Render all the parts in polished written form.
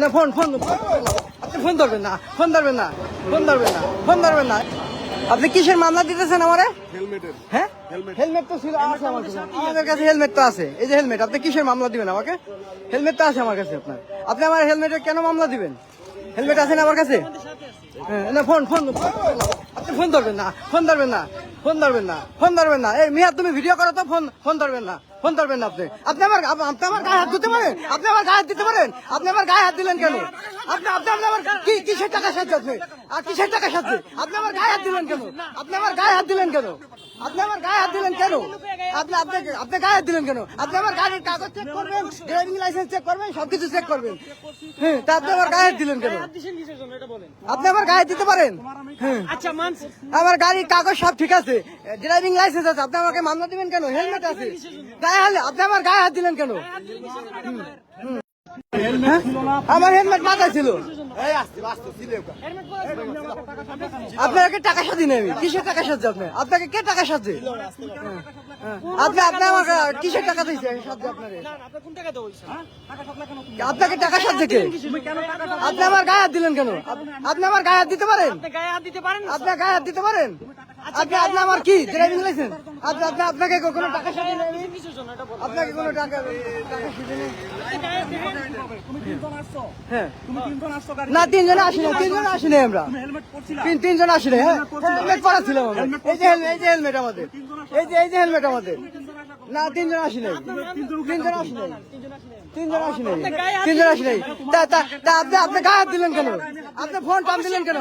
না phone phone আপনি phone ধরবেন না, ফোন ধরবেন না, ফোন ধরবেন না, ফোন ধরবেন না। আপনি কিসের মামলা দিতেছেন আমারে? হেলমেটের। হ্যাঁ হেলমেট তো ছিল, আছে আমার কাছে, আমাদের কাছে হেলমেট তো আছে। এই যে হেলমেট, আপনি কিসের মামলা দিবেন আমাকে? হেলমেট তো আছে আমার কাছে। আপনি আমার হেলমেটের কেন মামলা দিবেন? হেলমেট আছে না আমার কাছে? না ফোন ফোন আপনি ফোন ধরবেন না, ফোন ধরবেন না, ফোন ধরবেন না, ফোন ধরবেন না। এই মিয়া তুমি ভিডিও করো তো, ফোন ফোন ধরবেন না, ফোন ধরবেন না। আপনি আমার গায়ে হাত দিতে পারেন? আপনি আমার গায়ে হাত দিতে পারেন? আপনি আমার গায়ে হাত দিলেন কেন? আপনি আমার কিসের টাকা সাহায্য? আপনি আর কিসের টাকা সাহায্য? আপনি আমার গায়ে হাত দিলেন কেন? আপনি আমার গায়ে হাত দিলেন কেন? আপনি আমার গায়ে হাত দিলেন কেন? আপনি গায়ে হাত দিলেন কেন? আপনি আমার গাড়ির কাগজ চেক করবেন, ড্রাইভিং লাইসেন্স চেক করবেন, সবকিছু চেক করবেন। হ্যাঁ, তা আপনি আমার গায়ে হাত দিলেন কেন? আপনি আমার গায়ে দিতে পারেন? আচ্ছা মানছি, আমার গাড়ির কাগজ সব ঠিক আছে, ড্রাইভিং লাইসেন্স আছে, আপনি আমাকে মামলা দিবেন কেন? হেলমেট আছে, গায়ে হাত, আপনি আমার গায়ে হাত দিলেন কেন? আমার হেলমেট মাথায় ছিল। আপনাকে টাকা সাথে নেই, কিসের টাকা সাহায্য? আপনাকে কে টাকা সাহায্য? আপনি আমাকে কিসের টাকা দিয়েছে সাহায্য? আপনাকে টাকা সাহায্য কে? আপনি আমার গায়ে হাত দিলেন কেন? আপনি আমার গায়ে হাত দিতে পারেন? আপনি গায়ে হাত দিতে পারেন? আপনি গায়ে হাত দিতে পারেন? আপনি আমার কি ড্রাইভিং লাইসেন্স? আপনাকে কোনো টাকা সাথে নেই? আপনাকে কোনো টাকা সাথে নেই? হ্যাঁ না, তিনজন আসি না, তিনজন আসি নাই আমরা, তিনজন আসি নাই। হ্যাঁ হেলমেট পরা ছিল আমার। এই যে হেলমেট আমাদের, এই যে হেলমেট আমাদের। না তিনজন আসি নাই, তিনজন আসি নাই, তিনজন আসি নাই, তিনজন আসি নাই। আপনি গায়ে হাত দিলেন কেন? আপনি ফোন টান দিলেন কেন?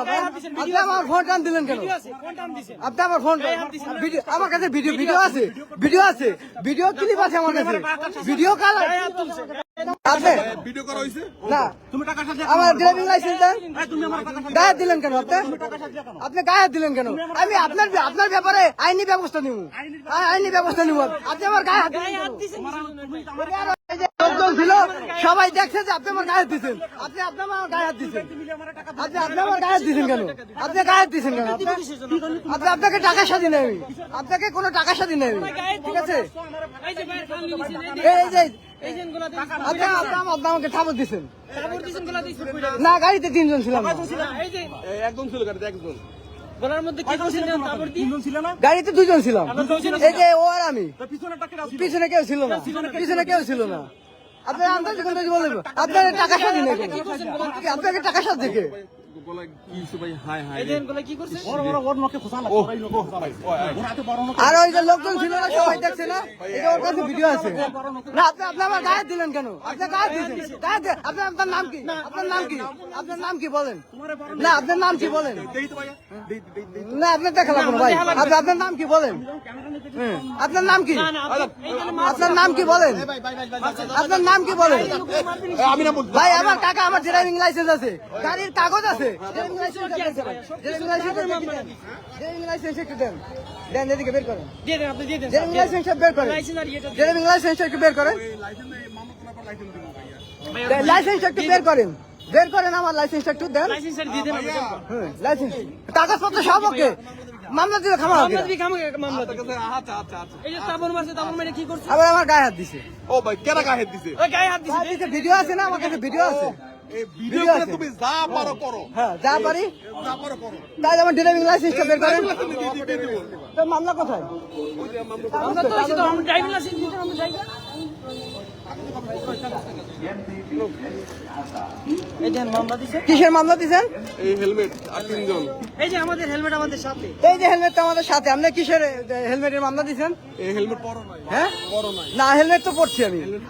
আপনি আমার ফোন টান দিলেন কেন? আপনি আমার ফোন, আমার কাছে ভিডিও আছে, ভিডিও আছে, ভিডিও ক্লিপ আছে আমার কাছে, ভিডিও কাল আপনি ভিডিও করা হয়েছে না। তুমি টাকা সাথে আমার ড্রাইভিং লাইসেন্স দেন। তুমি আমার টাকা গায়ে দিলেন কেন? আপনি গায়ে দিলেন কেন? আমি আপনার ব্যাপারে আইনি ব্যবস্থা নিব, আইনি ব্যবস্থা নিব। আপনি আমার গায়ে হাত দিলেন কেন? লোকজন ছিল, সবাই দেখছে যে আপনি আমার গায়ে হাত দিচ্ছেন। আপনি আমার গায়ে হাত দিচ্ছেন, আপনি আমার গায়ে হাত দিচ্ছেন কেন? আপনি গায়ে হাত দিচ্ছেন কেন? আপনাকে টাকা স্বাধীন নেই, আপনাকে কোনো টাকা স্বাধীন নেই, ঠিক আছে? এই যে আপনি আমাকে থাপড় দিচ্ছেন না, গাড়িতে তিনজন ছিলাম না। একদম ছিল গাড়িতে, একজন গলার মধ্যে কি করছিলেন? তারপর তিনজন ছিল না, গাড়িতে দুজন ছিলাম। এই যে ও আর আমি, পিছনে কেউ ছিল না, পিছনে কেউ ছিল না। আপনার আন্দাজ কোন বলবেন? আপনার টাকা স্বাধীন নেই, আপনাকে টাকা স্বাধীন কে? আর ওই যে লোকজন ছিল না, সবাই দেখছে না, এটা ওর কাছে ভিডিও আছে না। আপনি আমার গায়ে দিলেন কেন? আপনি গায়ে দিয়েছেন, আপনার নাম কি? আপনার নাম কি? আপনার নাম কি বলেন না? আপনার নাম কি বলেন না? আপনার দেখা লাগবে না ভাই, আপনার নাম কি বলেন? আপনার নাম কি? আপনার নাম কি বলেন? আপনার নাম কি বলেন? ভাই আমার কাকা, আমার ড্রাইভিং লাইসেন্স আছে, গাড়ির কাগজ আছে, ড্রাইভিং লাইসেন্স একটু দেন, দেন এদিকে বের করেন, ড্রাইভিং লাইসেন্স বের করেন, ড্রাইভিং লাইসেন্স একটু বের করেন, লাইসেন্স একটু বের করেন, বের করেন আমার লাইসেন্সটা একটু দেন। লাইসেন্স কাগজপত্র সব ওকে, মামলা দিলে খামা হবে। আবার আমার গায়ে হাত দিছে। ও ভাই কেন গায়ে হাত দিছে? ভিডিও আছে না আমার কাছে, ভিডিও আছে। এই ভিডিও করে তুমি যা পারো করো। হ্যাঁ যা পারি যা পারো করো। তাই আমার ড্রাইভিং লাইসেন্সটা বের করেন। তো মামলা কোথায়? কিসের মামলা দিচ্ছেন? এই হেলমেট আর তিনজন। এই যে আমাদের হেলমেট আমাদের সাথে, এই যে হেলমেট তো আমাদের সাথে। আপনি কিসের হেলমেটের মামলা দিচ্ছেন? এই হেলমেট পরো নাই। হ্যাঁ পরো নাই। না, হেলমেট তো পড়ছি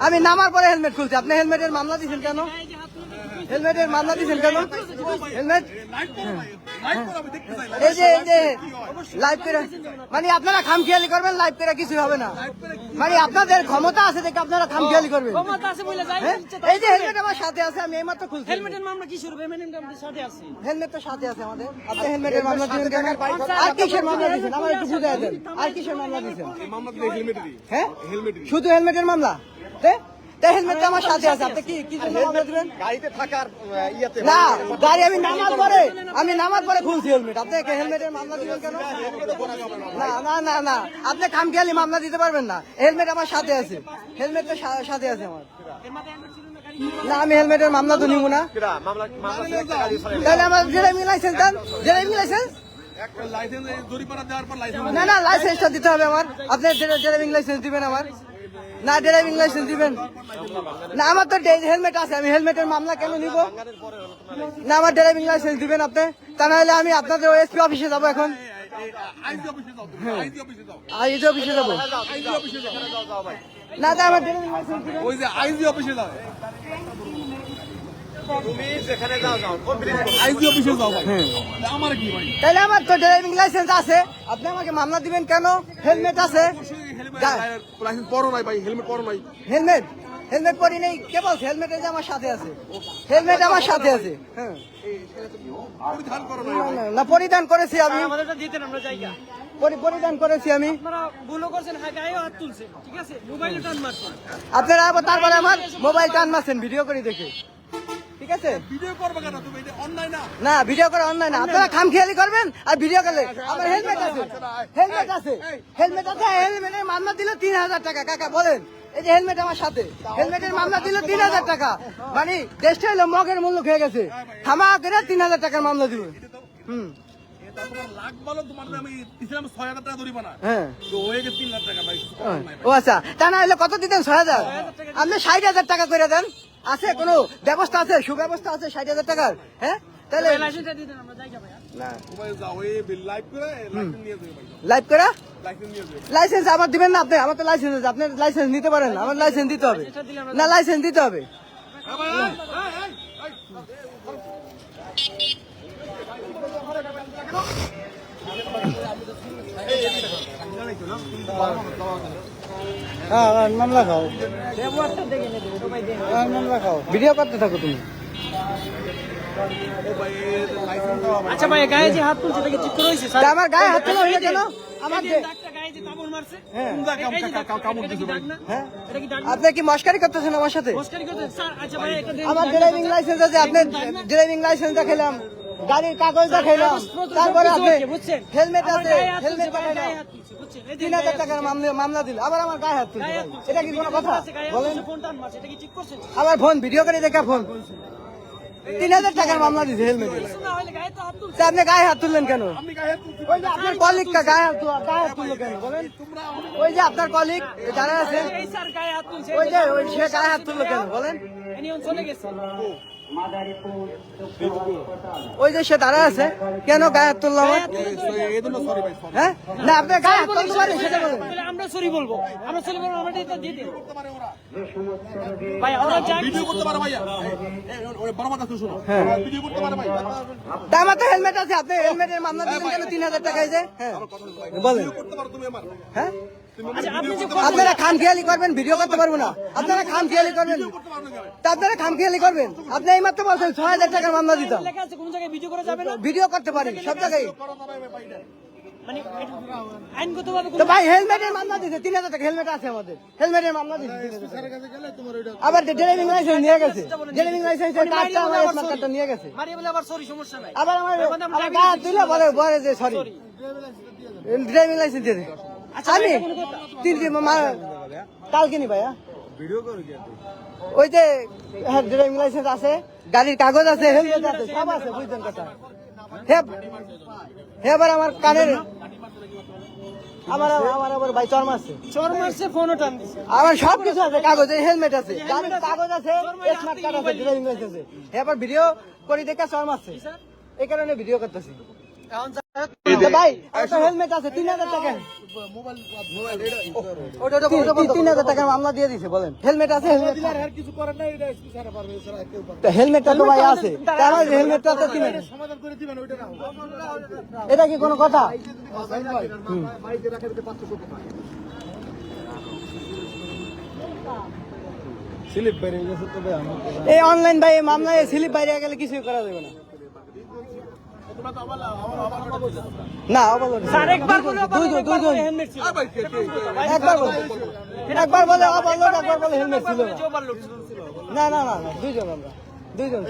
আমি নামার পরে হেলমেট খুলছি। আপনি হেলমেটের মামলা দিচ্ছেন কেন? হেলমেটের মামলা দিচ্ছেন কেন? হেলমেট এই যে লাইভ করে, মানে আপনারা খামখেয়ালি করবেন, লাইভ করে কিছু হবে না। মানে আপনাদের ক্ষমতা আছে দেখে আপনারা খামখেয়ালি করবেন। এই যে হেলমেট আমার সাথে আছে, আমি এইমাত্র খুলছি। হেলমেটের মামলা কি শুরু? আমাদের সাথে আছে, হেলমেট তো সাথে আছে আমাদের। আপনি হেলমেটের মামলা দিচ্ছেন কেন? আর কিসের মামলা দিচ্ছেন আমার একটু বুঝাই দেন। আর কিসের মামলা দিচ্ছেন? এই মামলা দিলে হেলমেটেরই। হ্যাঁ হেলমেটেরই। শুধু হেলমেটের মামলা? হেলমেট আমার সাথে আছে, আপনি কি জন্য মামলা দিবেন? গাড়িতে থাকার ইয়াতে না, গাড়ি আমি নামার পরে খুলছি হেলমেট। আপনি হেলমেটের মামলা দিবেন কেন? না না না না, আপনি খামখেয়ালি মামলা দিতে পারবেন না। হেলমেট আমার সাথে আছে, হেলমেট তো সাথে আছে আমার। না আমি হেলমেটের মামলা তো নিব না। তাহলে আমার ড্রাইভিং লাইসেন্স দেন, ড্রাইভিং লাইসেন্স। লাইসেন্স জরিমানা দেওয়ার পর লাইসেন্স না না লাইসেন্সটা দিতে হবে আমার। আপনি ড্রাইভিং লাইসেন্স দিবেন আমার? না ড্রাইভিং লাইসেন্স দিবেন না? আমার তো হেলমেট আছে, আমি হেলমেটের মামলা কেন নিব? না আমার ড্রাইভিং লাইসেন্স দিবেন আপনি, তা নাহলে আমি আপনাদের এসপি অফিসে যাবো এখন। আইজি অফিসে যাও, আইজি অফিসে যাও, আইজি অফিসে যাবো? আইজি অফিসে যাও। না তা আমার ড্রাইভিং লাইসেন্স দিবেন। ওই যে আইজি অফিসে যাও, তুমি যেখানে যাও যাও, আইজি অফিসে যাও ভাই। আমার কি ভাই? তাহলে আমার তো ড্রাইভিং লাইসেন্স আছে, আপনি আমাকে মামলা দিবেন কেন? হেলমেট আছে, লাইসেন্স পরো নাই ভাই, হেলমেট পরো নাই। হেলমেট হেলমেট পরি নেই কে বলছে? হেলমেট যে আমার সাথে আছে, হেলমেট আমার সাথে আছে। হ্যাঁ পরিধান করো নাই। না পরিধান করেছি আমি, আমাদেরটা দিতেন আমরা জায়গা। পরিধান করেছি আমি। আপনারা ভুলও করছেন, হ্যাঁ গায়েও হাত তুলছে, ঠিক আছে, মোবাইলে টান মারছেন। আপনারা আবার তারপরে আমার মোবাইল টান মারছেন ভিডিও করে দেখে, ঠিক আছে? ভিডিও করবে কেন তুমি? এটা অনলাইন না। না ভিডিও করে অনলাইন না, আপনারা খামখেয়ালি করবেন আর ভিডিও করলে। আমার হেলমেট আছে, হেলমেট আছে, হেলমেট আছে, হেলমেটের মামলা দিল 3000 টাকা। কাকা বলেন, এই যে হেলমেট আমার সাথে, হেলমেটের মামলা দিল 3000 টাকা। মানে দেশটা হলো মগের মূল্য খেয়ে গেছে, থামা করে 3000 টাকার মামলা দিব। এটা তোমার লাখ বলো, তোমার আমি দিছিলাম 6000 টাকা জরিমানা। হ্যাঁ তো হয়ে গেছে 3 লাখ টাকা ভাই। ও আচ্ছা, তা না হলে কত দিতেন? 6000। আপনি 60,000 টাকা করে দেন। আছে কোনো ব্যবস্থা আছে, সুব্যবস্থা আছে 60,000 টাকার? হ্যাঁ তাহলে লাইসেন্সটা দিতেন আমরা জায়গা ভাইয়া। না মোবাইল যাও, এই লাইভ করে লাইসেন্স নিয়ে যাও ভাই, লাইভ করা লাইসেন্স নিয়ে যাও। লাইসেন্স আমার দিবেন না আপনি? আমার তো লাইসেন্স আছে, আপনি লাইসেন্স নিতে পারেন না, আমার লাইসেন্স দিতে হবে। না লাইসেন্স দিতে হবে। মামলা খাও, ব্যবহারটা দেখে নেবে, সবাই দেখে। মামলা খাও, ভিডিও করতে থাকো তুমি। আচ্ছা ভাই, গায়ে যে হাত তুলছে এটাকে ঠিক করে হয়েছে? তা আমার গায়ে হাত তোলা হইলো কেন? আমার এই যে দাগটা গায়ে যে কামড় মারছে, হ্যাঁ। এই যে দাগটা, এটা কি দাগ না? হ্যাঁ এটা কি দাগ না? আপনি কি মস্কারি করতেছেন আমার সাথে? মস্কারি করতেছেন? স্যার, আচ্ছা ভাই, এটা আমার ড্রাইভিং লাইসেন্স আছে, আপনি ড্রাইভিং লাইসেন্স দেখাইলাম, গাড়ির কাগজ দেখাইলাম, তারপরে আপনি হেলমেট আছে, হেলমেট দেখাইলাম, 3000 টাকার মামলা দিল, আবার আমার গায়ে হাত তুলছে। এটা কি কোনো কথা বলেন? আবার ফোন ভিডিও করে দেখা, ফোন 3000 টাকার মামলা দিছে হেলমেটে, তা আপনি গায়ে হাত তুললেন কেন? ওই যে আপনার কলিগ গায়ে হাত তুললো কেন বলেন? ওই যে আপনার কলিগ যারা আছে, ওই যে সে গায়ে হাত তুললো কেন বলেন? ওই যে সে দাঁড়া আছে, কেন গায়ে হাত তুললো আমার? হ্যাঁ না আপনি গায়ে হাত তুলতে পারেন সেটা বলেন। আমরা সরি বলবো, আমরা সরি বলবো, আমরা এটা দিয়ে দিই ভাই, আমরা যাই ভিডিও করতে পারে ভাই, ওই বড় কথা শুনো, ভিডিও করতে পারে ভাই। তা আমার তো হেলমেট আছে, আপনি হেলমেটের মামলা দিলেন কেন 3000 টাকায়? যে হ্যাঁ বলেন। ভিডিও করতে পারো তুমি আমার, হ্যাঁ আচ্ছা, আপনি যে আপনারা খামখেয়ালি করবেন, ভিডিও করতে পারবো না। আপনারা খামখেয়ালি করবেন, করতে পারো না। তা আপনারা খামখেয়ালি করবেন। আপনি এই মাত্র বলছেন 6000 টাকার মামলা দিতাম। লেখা আছে কোন জায়গায় ভিডিও করা যাবে না, ভিডিও করতে পারি সব জায়গায়। মানে আইনগতভাবে তো ভাই হেলমেটের মামলা দিছে 3000 টাকা, হেলমেট আছে আমাদের, হেলমেটের মামলা দিছে 3000 টাকা। আবার ড্রাইভিং লাইসেন্স নিয়ে গেছে, ড্রাইভিং লাইসেন্সের কার্ডটা আমার স্মার্ট কার্ডটা নিয়ে গেছে। মারিয়ে বলে আবার সরি, সমস্যা নাই। আবার আমার গায়ে হাত দিলে বলে যে সরি, ড্রাইভিং লাইসেন্স দিয়ে দে। আমি কালকে নি ভাইয়া, ওই যে ড্রাইভিং লাইসেন্স আছে, গাড়ির কাগজ আছে, হেলমেট আছে, সব আছে, বুঝছেন কথা? এবার আমার কানের আমার আবার ভাই চর্ম আছে, চোর মারছে, ফোনও টান দিছে। আমার সব কিছু আছে, কাগজ হেলমেট আছে, গাড়ির কাগজ আছে, স্মার্ট কার্ড আছে, ড্রাইভিং লাইসেন্স আছে। এবার ভিডিও করি দেখা চর্ম আছে, এই কারণে ভিডিও করতেছি। ভাই হেলমেট আছে 3000 টাকা, 3000 টাকার মামলা দিয়ে দিছে বলেন। হেলমেট আছে, হেলমেটটা তো ভাই আছে, আমার হেলমেটটা তো 3000। এটা কি কোনো কথা? এই অনলাইন ভাই মামলায় স্লিপ বাইরে গেলে কিছুই করা যাবে না। না স্যার একবার বলে দুইজন হেলমেট ছিল, একবার বলে অবলোড, একবার বলে হেলমেট ছিল না। না দুইজন, আমরা দুইজন।